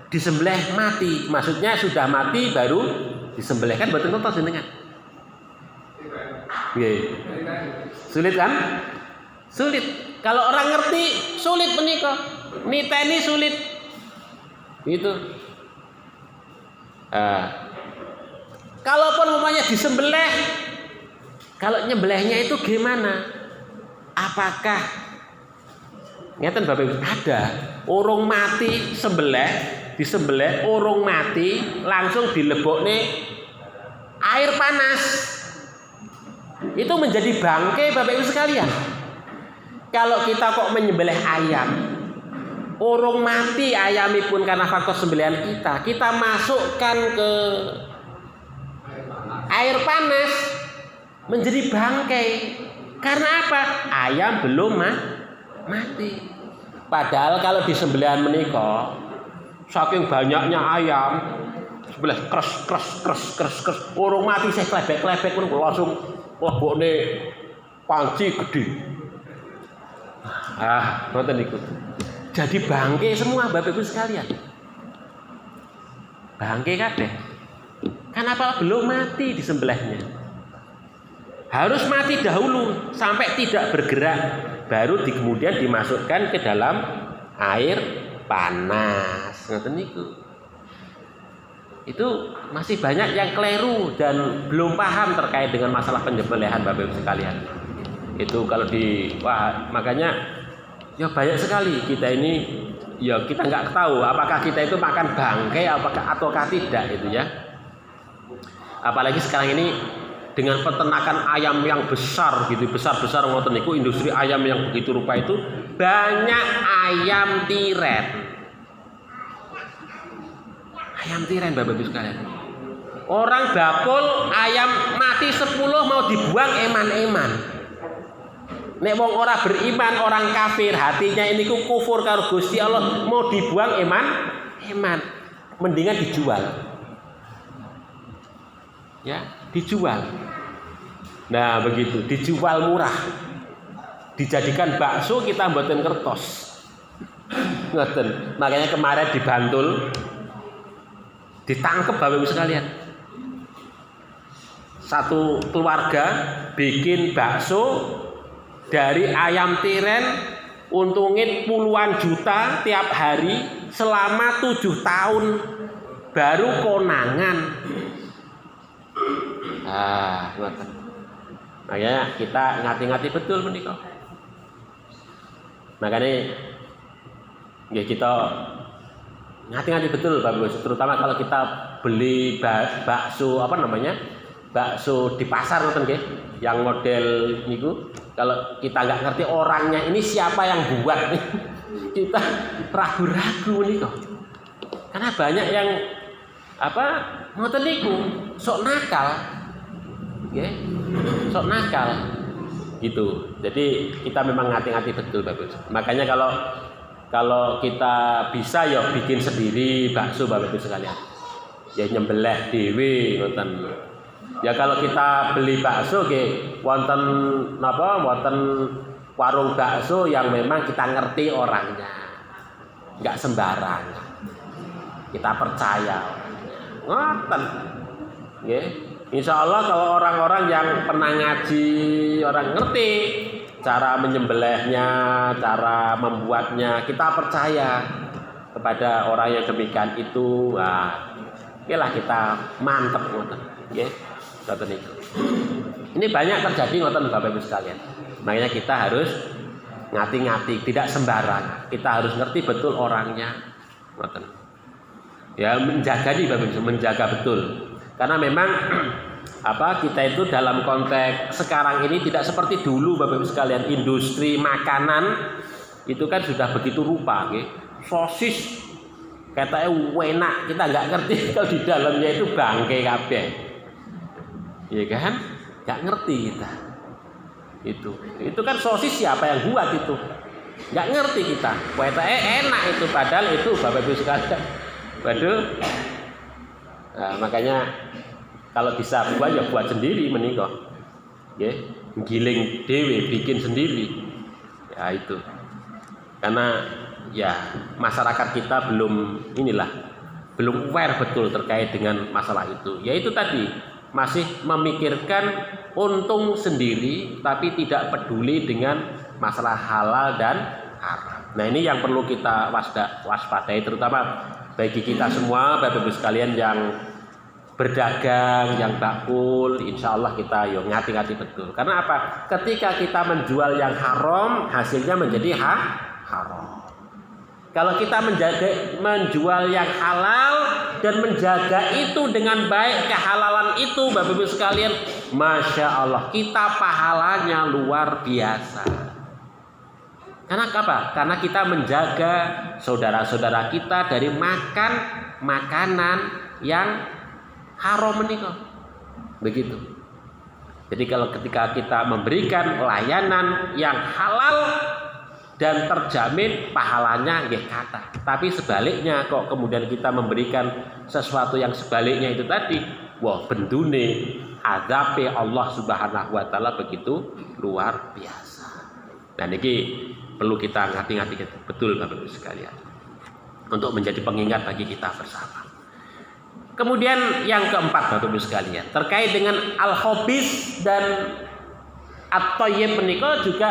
[SPEAKER 1] disembelih mati? Maksudnya sudah mati baru disembelih, kan mboten kertos jenengan. Sulit kan? Sulit. Kalau orang ngerti sulit menika. Niteni sulit. Gitu. Kalaupun umpamanya disembelih, kalau nyembelihnya itu gimana? Apakah ngeten Bapak Ibu, ada urung mati disembelih urung mati langsung dilebokne air panas. Itu menjadi bangkai Bapak Ibu sekalian. Kalau kita kok menyembelih ayam, urung mati ayamipun karena faktor sembelihan kita masukkan ke air panas, menjadi bangkai. Karena apa? Ayam belum mati. Padahal kalau di sembelihan menika, saking banyaknya ayam, sebelah kres, urung mati saya klebek pun langsung lebokne panci gede. Ngoten niku. Jadi bangkai semua Bapak Ibu sekalian. Bangkai kabeh. Kenapa belum mati disembelihnya? Harus mati dahulu sampai tidak bergerak, baru kemudian dimasukkan ke dalam air panas. Ngoten niku. Itu masih banyak yang keliru dan belum paham terkait dengan masalah penyembelihan Bapak Ibu sekalian. Itu kalau makanya ya banyak sekali kita ini ya kita nggak tahu apakah kita itu makan bangkai ataukah tidak itu ya. Apalagi sekarang ini dengan peternakan ayam yang besar gitu, besar ngoten niku, industri ayam yang begitu rupa itu banyak ayam tiren. Ayam tiren Bapak Ibu sekalian. Orang bakul ayam mati 10 mau dibuang eman-eman. Nek wong ora beriman, orang kafir, hatinya ini kufur karo Gusti Allah, mau dibuang eman, mendingan dijual. Ya, dijual. Nah, begitu, dijual murah. Dijadikan bakso kita mboten kertos. Ngoten. Makanya kemarin di Bantul ditangkep Bapak Ibu sekalian. Satu keluarga bikin bakso dari ayam tiren untungin puluhan juta tiap hari selama 7 tahun baru konangan. Makanya kita ngati-ngati betul menika. Makanya ya kita ngati-ngati betul Bapak, terutama kalau kita beli bakso bakso di pasar ngoten nggih, yang model niku. Kalau kita nggak ngerti orangnya ini siapa yang buat, kita ragu-ragu niku. Karena banyak yang ngoten niku sok nakal. Nggih. Sok nakal. Gitu. Jadi kita memang ngati-ngati betul Bapak. Makanya kalau kita bisa ya bikin sendiri bakso Bapak Ibu sekalian. Ya nyembelih dhewe ngoten. Ya kalau kita beli bakso nggih wonten warung bakso yang memang kita ngerti orangnya. Enggak sembarangan. Kita percaya orangnya. Ngoten. Nggih. Insya Allah kalau orang-orang yang pernah ngaji, orang ngerti cara menyembelihnya, cara membuatnya, kita percaya kepada orang yang demikian itu. Nah, inilah kita mantep ngoten, nggih. Ngoten niku. Ini banyak terjadi ngoten Bapak Ibu sekalian. Makanya kita harus ngati-ngati, tidak sembarang. Kita harus ngerti betul orangnya, ngoten. Ya menjaga nih Bapak Ibu, menjaga betul. Karena memang kita itu dalam konteks sekarang ini tidak seperti dulu Bapak Ibu sekalian. Industri makanan itu kan sudah begitu rupa, okay? Sosis katanya enak, kita nggak ngerti kalau di dalamnya itu bangkai kabeh, ya kan? Nggak ngerti kita. Itu kan sosis siapa yang buat itu? Nggak ngerti kita. Katanya enak itu, padahal itu Bapak Ibu sekalian. Waduh. Nah, makanya kalau bisa buat ya buat sendiri menika. Nggih, giling dhewe, bikin sendiri. Ya itu. Karena ya masyarakat kita belum aware betul terkait dengan masalah itu. Yaitu tadi masih memikirkan untung sendiri tapi tidak peduli dengan masalah halal dan haram. Nah, ini yang perlu kita waspadai terutama bagi kita semua Bapak Ibu sekalian yang berdagang, yang bakul, insya Allah kita ngati-ngati betul. Karena apa? Ketika kita menjual yang haram, hasilnya menjadi haram. Kalau kita menjual yang halal dan menjaga itu dengan baik, kehalalan itu Bapak Ibu sekalian, Masya Allah, kita pahalanya luar biasa. Karena apa? Karena kita menjaga saudara-saudara kita dari makan makanan yang haram menika. Begitu. Jadi kalau ketika kita memberikan layanan yang halal dan terjamin pahalanya nggih kathah. Tapi sebaliknya kok kemudian kita memberikan sesuatu yang sebaliknya itu tadi, wah bendune azabe Allah Subhanahu wa taala begitu luar biasa. Dan ini perlu kita ngati-ngati betul Bapak Ibu sekalian untuk menjadi pengingat bagi kita bersama. Kemudian yang keempat Bapak Ibu sekalian terkait dengan al-khabis dan at-thayyib menika juga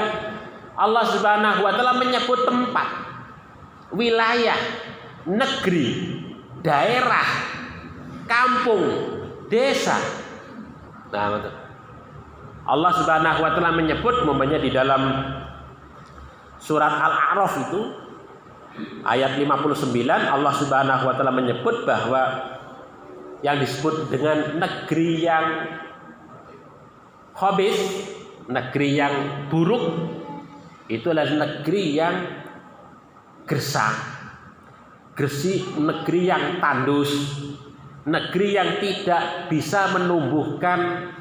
[SPEAKER 1] Allah Subhanahu wa taala menyebut tempat, wilayah, negeri, daerah, kampung, desa. Nah, betul. Allah Subhanahu wa taala menyebut umpamanya di dalam surat Al-A'raf itu ayat 59 Allah Subhanahu wa taala menyebut bahwa yang disebut dengan negeri yang khabis, negeri yang buruk, itu adalah negeri yang gersang, negeri yang tandus, negeri yang tidak bisa menumbuhkan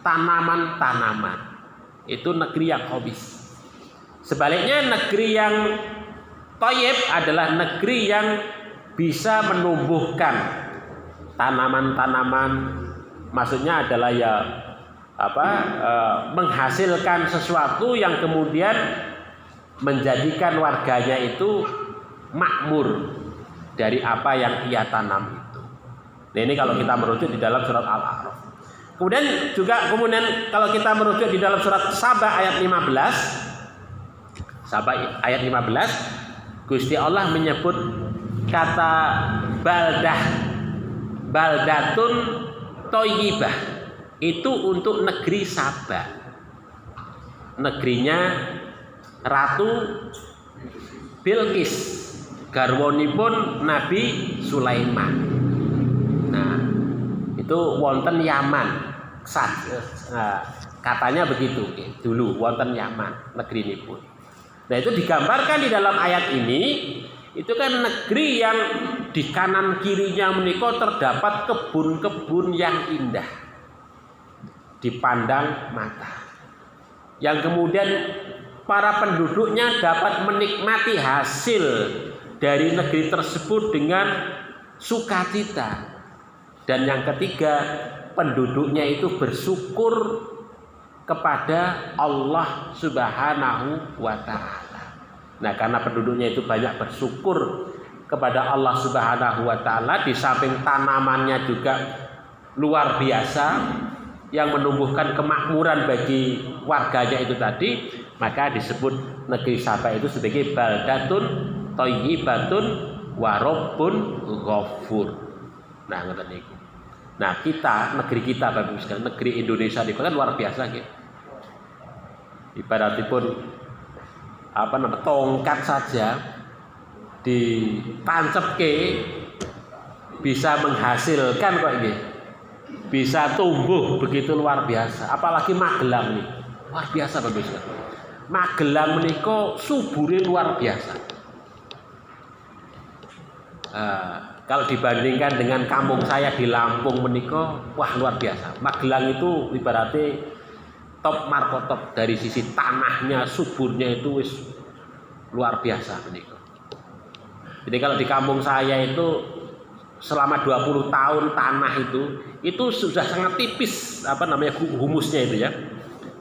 [SPEAKER 1] tanaman-tanaman. Itu negeri yang khabis. Sebaliknya negeri yang thayyib adalah negeri yang bisa menumbuhkan tanaman-tanaman, maksudnya adalah menghasilkan sesuatu yang kemudian menjadikan warganya itu makmur dari apa yang ia tanam itu. Nah, ini kalau kita merujuk di dalam surat Al-A'raf. Kemudian kalau kita merujuk di dalam surat Saba ayat 15, Saba ayat 15, Gusti Allah menyebut kata baldatun thayyibah itu untuk negeri Saba, negerinya Ratu Bilqis, garwanipun Nabi Sulaiman. Nah, itu wonten Yaman. Katanya begitu dulu wonten Yaman negeri ini pun. Nah, itu digambarkan di dalam ayat ini. Itu kan negeri yang di kanan kirinya menika terdapat kebun-kebun yang indah dipandang mata, yang kemudian para penduduknya dapat menikmati hasil dari negeri tersebut dengan sukacita. Dan yang ketiga, penduduknya itu bersyukur kepada Allah Subhanahu wa Ta'ala. Nah, karena penduduknya itu banyak bersyukur kepada Allah Subhanahu wa Ta'ala, di samping tanamannya juga luar biasa yang menumbuhkan kemakmuran bagi warganya itu tadi, maka disebut negeri Saba itu sebagai baldatun thayyibatun wa rabbun ghafur. Nah, ngoten niku. Nah, negeri kita Bapak Ibu sekalian, negeri Indonesia itu kan luar biasa gitu. Ibaratipun tongkat saja ditancapke bisa menghasilkan kok ini. Bisa tumbuh begitu luar biasa. Apalagi Magelang nih. Luar biasa Bapak Ibu sekalian. Magelang menika subure luar biasa. Kalau dibandingkan dengan kampung saya di Lampung menika, wah luar biasa. Magelang itu ibaratnya top markotop dari sisi tanahnya, suburnya itu wis luar biasa menika. Jadi kalau di kampung saya itu selama 20 tahun tanah itu sudah sangat tipis humusnya itu ya.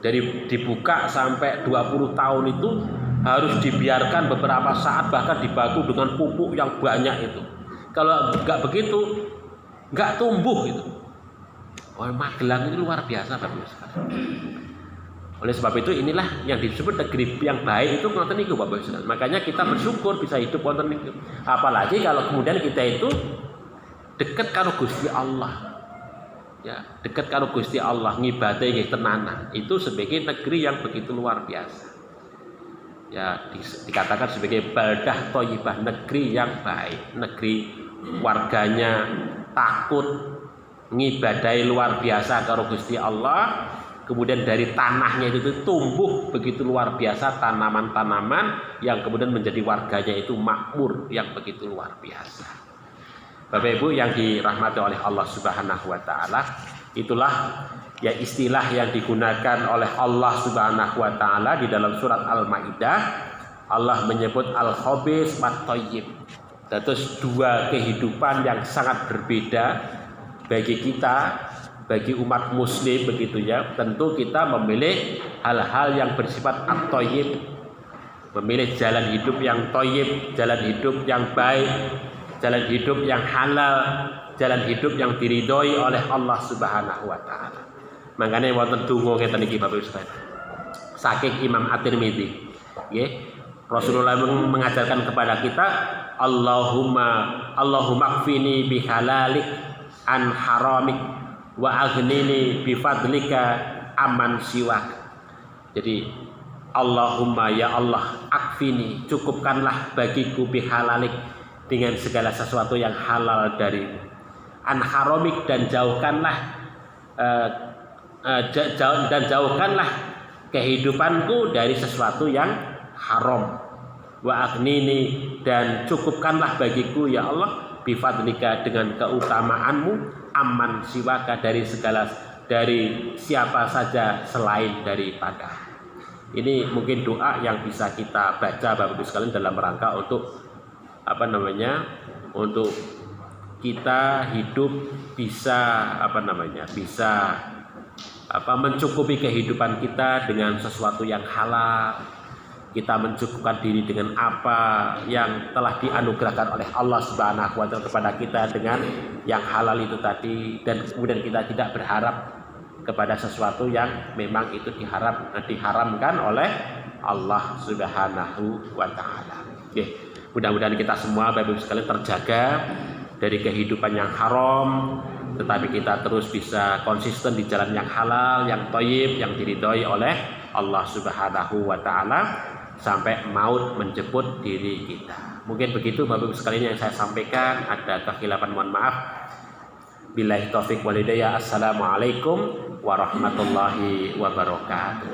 [SPEAKER 1] Dari dibuka sampai 20 tahun itu harus dibiarkan beberapa saat, bahkan dibantu dengan pupuk yang banyak itu. Kalau nggak begitu, nggak tumbuh itu. Oh, Magelang itu luar biasa Bapak. Oleh sebab itu inilah yang disebut negeri yang baik itu ngoten niku Bapak Ibu. Makanya kita bersyukur bisa hidup wonten niku. Apalagi kalau kemudian kita itu dekat karo Gusti Allah. Ya, dekat karo Gusti Allah, ngibadahe nggih tenanan. Itu sebagai negeri yang begitu luar biasa. Ya, dikatakan sebagai baldah thayyibah, negeri yang baik, negeri warganya takut ngibadahi luar biasa karo Gusti Allah. Kemudian dari tanahnya itu tumbuh begitu luar biasa tanaman-tanaman yang kemudian menjadi warganya itu makmur yang begitu luar biasa. Bapak Ibu yang dirahmati oleh Allah Subhanahu wa Ta'ala, itulah ya istilah yang digunakan oleh Allah Subhanahu wa Ta'ala di dalam surat Al-Maidah. Allah menyebut al-khabis wat thayyib. Terus dua kehidupan yang sangat berbeda bagi kita, bagi umat muslim begitu ya. Tentu kita memilih hal-hal yang bersifat at-thayyib, memilih jalan hidup yang thayyib, jalan hidup yang baik, jalan hidup yang halal, jalan hidup yang diridhoi oleh Allah Subhanahu wa Ta'ala. Makanya wonten donga ngeten iki Bapak Ibu sekalian. Saking Imam At-Tirmidzi, nggih. Rasulullah mengajarkan kepada kita, Allahumma kfini bihalalik an haramik wa aghnini bifadlika aman siwak. Jadi Allahumma ya Allah, akfini, cukupkanlah bagiku bihalalik, dengan segala sesuatu yang halal darimu, an haramik, dan jauhkanlah kehidupanku dari sesuatu yang haram, wa aghnini, dan cukupkanlah bagiku ya Allah bifadlika, dengan keutamaanmu, aman siwaka, dari siapa saja selain daripada. Ini mungkin doa yang bisa kita baca Bapak Ibu sekalian dalam rangka untuk untuk kita hidup bisa mencukupi kehidupan kita dengan sesuatu yang halal. Kita mencukupkan diri dengan apa yang telah dianugerahkan oleh Allah Subhanahu wa Ta'ala kepada kita dengan yang halal itu tadi, dan kemudian kita tidak berharap kepada sesuatu yang memang itu diharamkan oleh Allah Subhanahu wa taala. Mudah-mudahan kita semua Bapak Ibu sekalian terjaga dari kehidupan yang haram, tetapi kita terus bisa konsisten di jalan yang halal, yang thayyib, yang diridhoi oleh Allah Subhanahu wa taala sampai maut menjemput diri kita. Mungkin begitu Bapak Ibu sekalian yang saya sampaikan, ada kekhilafan mohon maaf. Billahi taufik wal hidayah. Assalamualaikum warahmatullahi wabarakatuh.